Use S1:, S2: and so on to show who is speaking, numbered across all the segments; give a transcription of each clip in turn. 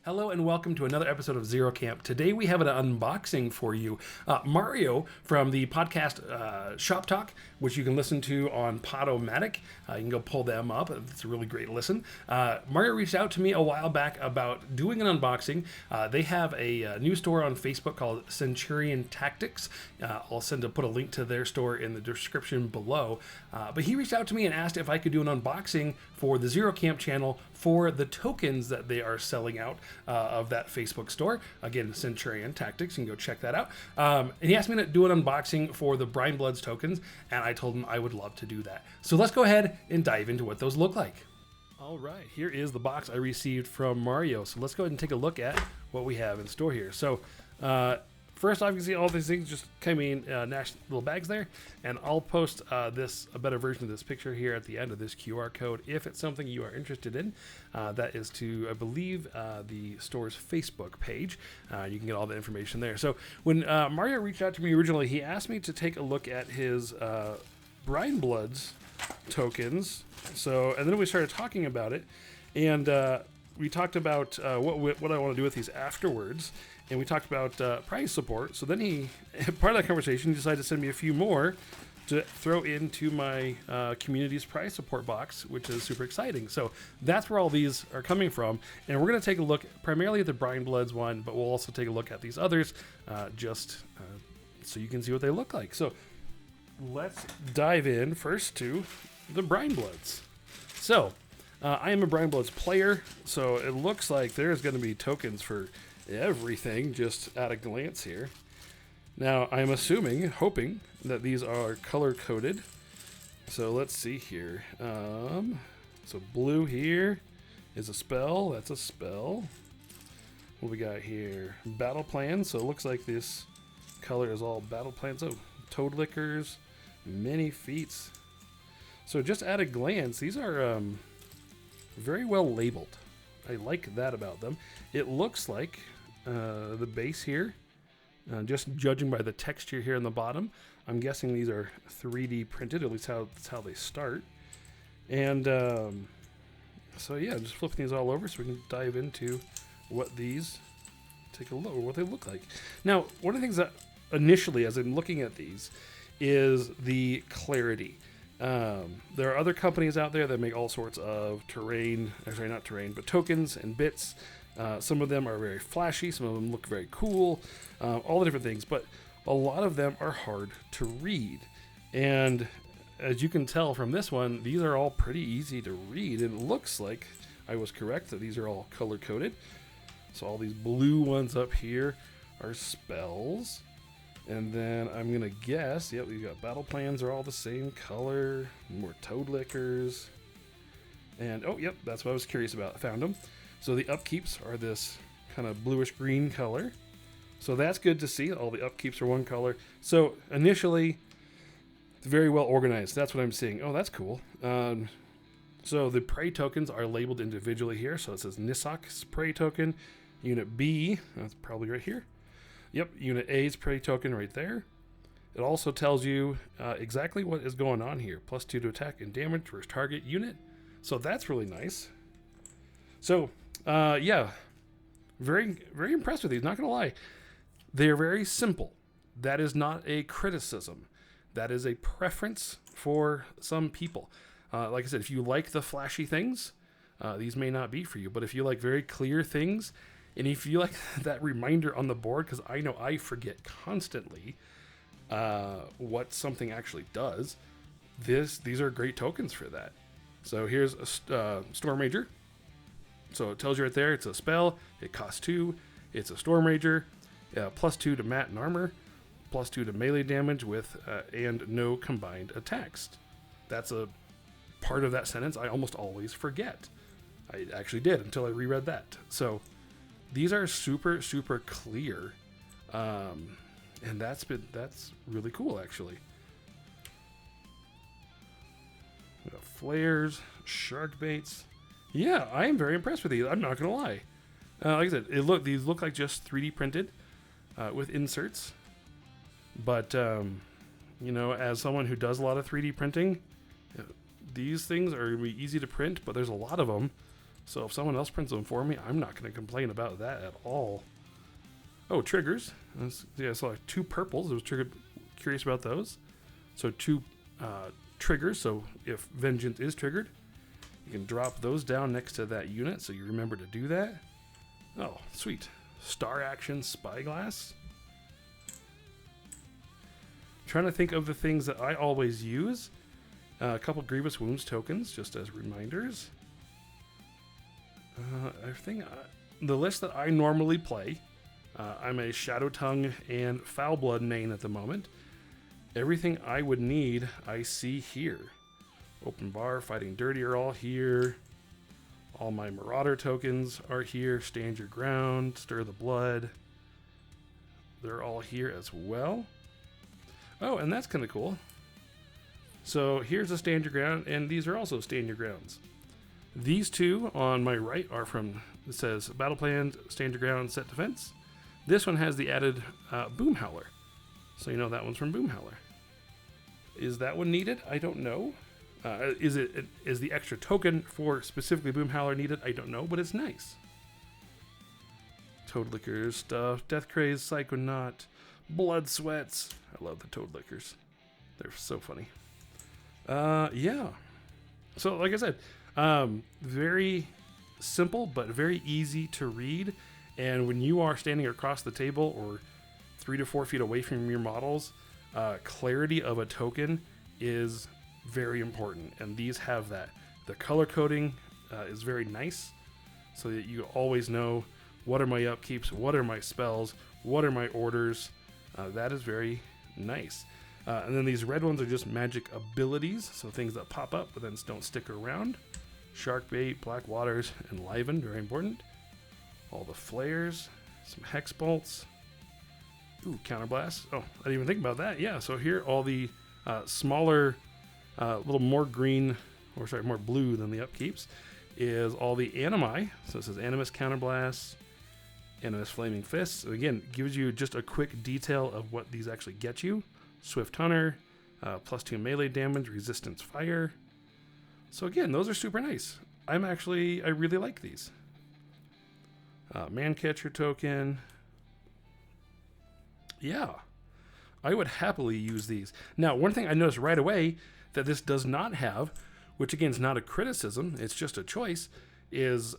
S1: Hello and welcome to another episode of Zero Camp. Today we have an unboxing for you. Mario from the podcast Shop Talk, which you can listen to on Podomatic. You can go pull them up. It's a really great listen. Mario reached out to me a while back about doing an unboxing. They have a new store on Facebook called Centurion Tactics. I'll put a link to their store in the description below. But he reached out to me and asked if I could do an unboxing for the Zero Camp channel for the tokens that they are selling out of that Facebook store. Again, Centurion Tactics, you can go check that out. And he asked me to do an unboxing for the Brinebloods tokens, and I told him I would love to do that. So let's go ahead and dive into what those look like. All right, here is the box I received from Mario. So let's go ahead and take a look at what we have in store here. So first off, you can see all these things just came in nice little bags there, and I'll post a better version of this picture here at the end of this QR code if it's something you are interested in. That is to, I believe, the store's Facebook page. You can get all the information there. So when Mario reached out to me originally, he asked me to take a look at his Brinebloods tokens. So, and then we started talking about it, and we talked about what I want to do with these afterwards. And we talked about price support. So then part of that conversation, he decided to send me a few more to throw into my community's price support box, which is super exciting. So that's where all these are coming from. And we're going to take a look primarily at the Brinebloods one, but we'll also take a look at these others so you can see what they look like. So let's dive in first to the Brinebloods. So I am a Brinebloods player, so it looks like there's going to be tokens for everything just at a glance here. Now I'm hoping that these are color coded. So let's see here. So blue here is a spell. That's a spell. What we got here? Battle plan. So it looks like this color is all battle plans. Oh, toad lickers, mini feats. So just at a glance, these are very well labeled. I like that about them. It looks like the base here, just judging by the texture here in the bottom, I'm guessing these are 3D printed, at least that's how they start. And so yeah, just flipping these all over so we can dive into what they look like. Now, one of the things that initially, as I'm looking at these, is the clarity. There are other companies out there that make all sorts of tokens and bits. Some of them are very flashy, some of them look very cool, all the different things, but a lot of them are hard to read. And as you can tell from this one, these are all pretty easy to read, and it looks like I was correct that these are all color-coded. So all these blue ones up here are spells. And then I'm going to guess, yep, we've got battle plans are all the same color, more toad lickers. And, oh, yep, that's what I was curious about. I found them. So the upkeeps are this kind of bluish green color. So that's good to see. All the upkeeps are one color. So initially, very well organized. That's what I'm seeing. Oh, that's cool. So the prey tokens are labeled individually here. So it says Nisok's prey token. Unit B, that's probably right here. Yep, Unit A's prey token right there. It also tells you exactly what is going on here. +2 to attack and damage versus target unit. So that's really nice. So, yeah, very, very impressed with these, not going to lie. They are very simple. That is not a criticism. That is a preference for some people. Like I said, if you like the flashy things, these may not be for you. But if you like very clear things, and if you like that reminder on the board, because I know I forget constantly what something actually does, these are great tokens for that. So here's a Storm Ranger. So it tells you right there, it's a spell, it costs 2, it's a Storm Ranger, +2 to mat and armor, +2 to melee damage with and no combined attacks. That's a part of that sentence I almost always forget. I actually did until I reread that. So these are super, super clear, and that's really cool actually. We got flares, shark baits. Yeah, I am very impressed with these. I'm not gonna lie. Like I said, these look like just 3D printed with inserts. But you know, as someone who does a lot of 3D printing, These things are going to be easy to print, but there's a lot of them. So if someone else prints them for me, I'm not going to complain about that at all. Oh, triggers. Yeah, I saw 2 purples. I was curious about those. So 2 triggers. So if Vengeance is triggered, you can drop those down next to that unit so you remember to do that. Oh, sweet. Star Action Spyglass. Trying to think of the things that I always use. A couple Grievous Wounds tokens, just as reminders. I think the list that I normally play, I'm a Shadow Tongue and Foul Blood main at the moment. Everything I would need, I see here. Open Bar, Fighting Dirty are all here. All my Marauder tokens are here. Stand Your Ground, Stir the Blood. They're all here as well. Oh, and that's kind of cool. So here's a Stand Your Ground, and these are also Stand Your Grounds. These 2 on my right are from, it says Battle Plan, Stand Your Ground, Set Defense. This one has the added Boom Howler. So you know that one's from Boom Howler. Is that one needed? I don't know. Is the extra token for specifically Boom Howler needed? I don't know, but it's nice. Toad Lickers stuff, Death Craze, Psychonaut, Blood Sweats. I love the Toad Lickers. They're so funny. Yeah. So like I said, very simple but very easy to read. And when you are standing across the table or 3 to 4 feet away from your models, clarity of a token is very important, and these have that. The color coding is very nice, so that you always know what are my upkeeps, what are my spells, what are my orders. That is very nice. And then these red ones are just magic abilities, so things that pop up but then don't stick around. Shark Bait, Black Waters, Enliven, very important. All the flares, some Hex Bolts. Ooh, Counterblast. Oh, I didn't even think about that. Yeah, so here all the smaller, little more green, or sorry, more blue than the upkeeps, is all the Animi. So it says Animus Counterblast, Animus Flaming Fists. So again, gives you just a quick detail of what these actually get you. Swift Hunter, +2 melee damage, resistance fire. So again, those are super nice. I really like these. Mancatcher token. Yeah, I would happily use these. Now, one thing I noticed right away that this does not have, which again is not a criticism, it's just a choice, is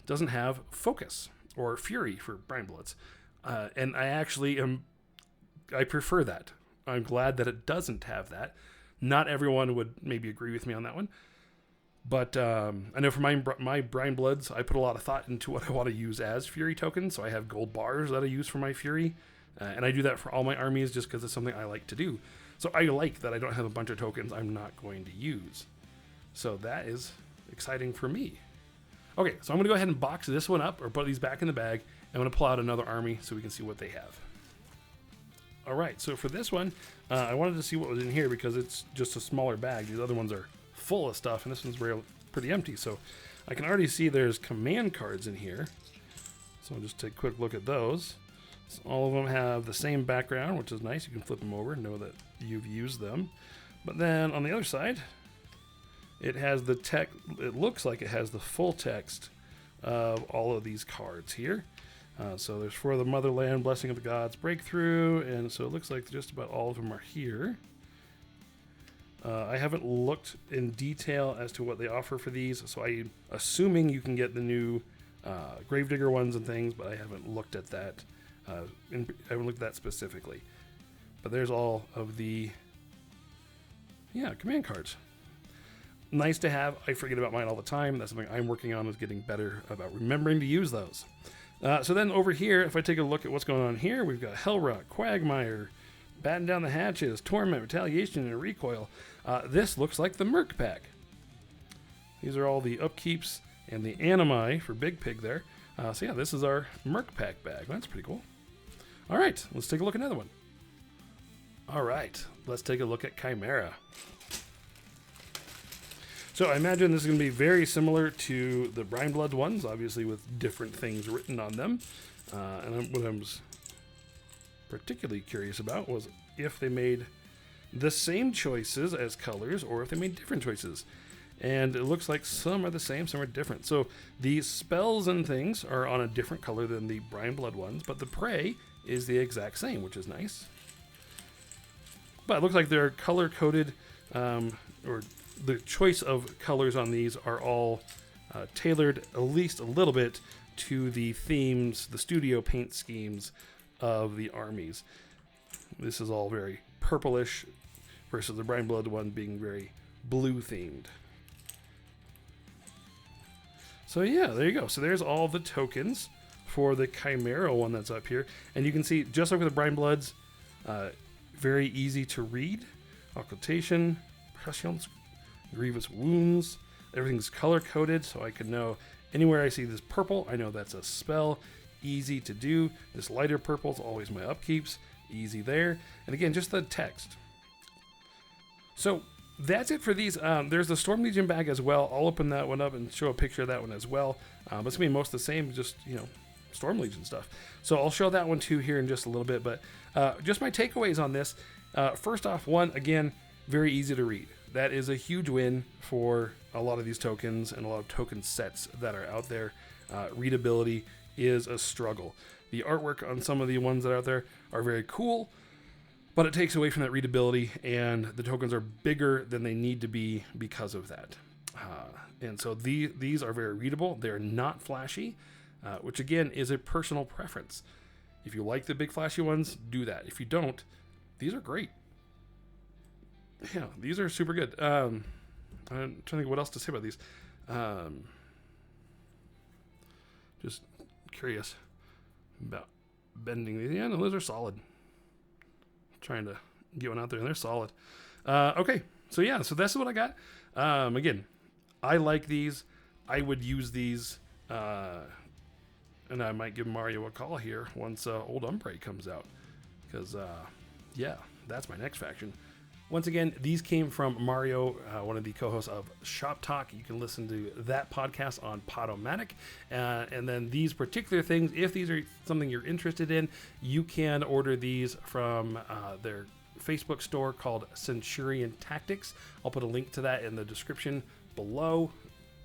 S1: doesn't have Focus or Fury for Brinebloods. And I prefer that. I'm glad that it doesn't have that. Not everyone would maybe agree with me on that one. But I know for my Brinebloods, I put a lot of thought into what I want to use as Fury tokens. So I have gold bars that I use for my Fury. And I do that for all my armies just because it's something I like to do. So I like that I don't have a bunch of tokens I'm not going to use. So that is exciting for me. Okay, so I'm going to go ahead and box this one up or put these back in the bag. I'm going to pull out another army so we can see what they have. All right, so for this one, I wanted to see what was in here because it's just a smaller bag. These other ones are full of stuff, and this one's pretty empty. So I can already see there's command cards in here. So I'll just take a quick look at those. So all of them have the same background, which is nice. You can flip them over and know that you've used them. But then on the other side, it has the text. It looks like it has the full text of all of these cards here. So there's For the Motherland, Blessing of the Gods, Breakthrough, and so it looks like just about all of them are here. I haven't looked in detail as to what they offer for these, so I'm assuming you can get the new Gravedigger ones and things, but I haven't looked at that. I haven't looked at that specifically. But there's all of the command cards. Nice to have. I forget about mine all the time. That's something I'm working on, is getting better about remembering to use those. So then over here, if I take a look at what's going on here, we've got Hellrock, Quagmire, Batten Down the Hatches, Torment, Retaliation, and Recoil. This looks like the Merc Pack. These are all the upkeeps and the animi for Big Pig there. So yeah, this is our Merc Pack bag. That's pretty cool. All right, let's take a look at another one. All right, let's take a look at Khymaera. So I imagine this is going to be very similar to the Brinebloods ones, obviously with different things written on them. And what I was particularly curious about was if they made the same choices as colors or if they made different choices. And it looks like some are the same, some are different. So the spells and things are on a different color than the Brinebloods ones, but the prey is the exact same, which is nice. But it looks like they're color-coded, or the choice of colors on these are all tailored at least a little bit to the themes, the studio paint schemes of the armies. This is all very purplish versus the Brinebloods one being very blue-themed. So yeah, there you go. So there's all the tokens for the Khymaera one that's up here. And you can see, just like with the Brinebloods, very easy to read. Occultation, Prescience, Grievous Wounds. Everything's color-coded, so I can know anywhere I see this purple, I know that's a spell. Easy to do. This lighter purple is always my upkeeps. Easy there. And again, just the text. So that's it for these. There's the Storm Legion bag as well. I'll open that one up and show a picture of that one as well. But it's going to be most the same, just, you know, Storm Legion stuff. So I'll show that one too here in just a little bit. But just my takeaways on this. First off, one, again, very easy to read. That is a huge win for a lot of these tokens and a lot of token sets that are out there. Readability is a struggle. The artwork on some of the ones that are out there are very cool, but it takes away from that readability, and the tokens are bigger than they need to be because of that. And so these are very readable. They're not flashy, which again is a personal preference. If you like the big flashy ones, do that. If you don't, these are great. Yeah, these are super good. I'm trying to think what else to say about these. Just curious about bending these. Yeah, no, those are solid. Trying to get one out there, and they're solid. Okay, so yeah, so that's what I got. Again, I like these. I would use these, and I might give Mario a call here once Old Umbre comes out, because yeah, that's my next faction. Once again, these came from Mario, one of the co-hosts of Shop Talk. You can listen to that podcast on Podomatic. And then these particular things, if these are something you're interested in, you can order these from their Facebook store called Centurion Tactics. I'll put a link to that in the description below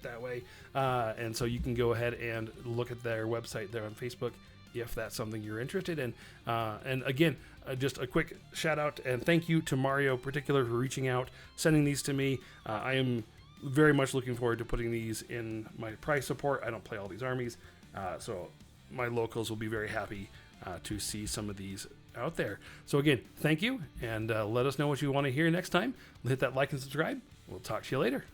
S1: that way. And so you can go ahead and look at their website there on Facebook if that's something you're interested in. And again, just a quick shout out and thank you to Mario in particular for reaching out, sending these to me. I am very much looking forward to putting these in my prize support. I don't play all these armies, so my locals will be very happy to see some of these out there. So again, thank you, and let us know what you want to hear next time. Hit that like and subscribe. We'll talk to you later.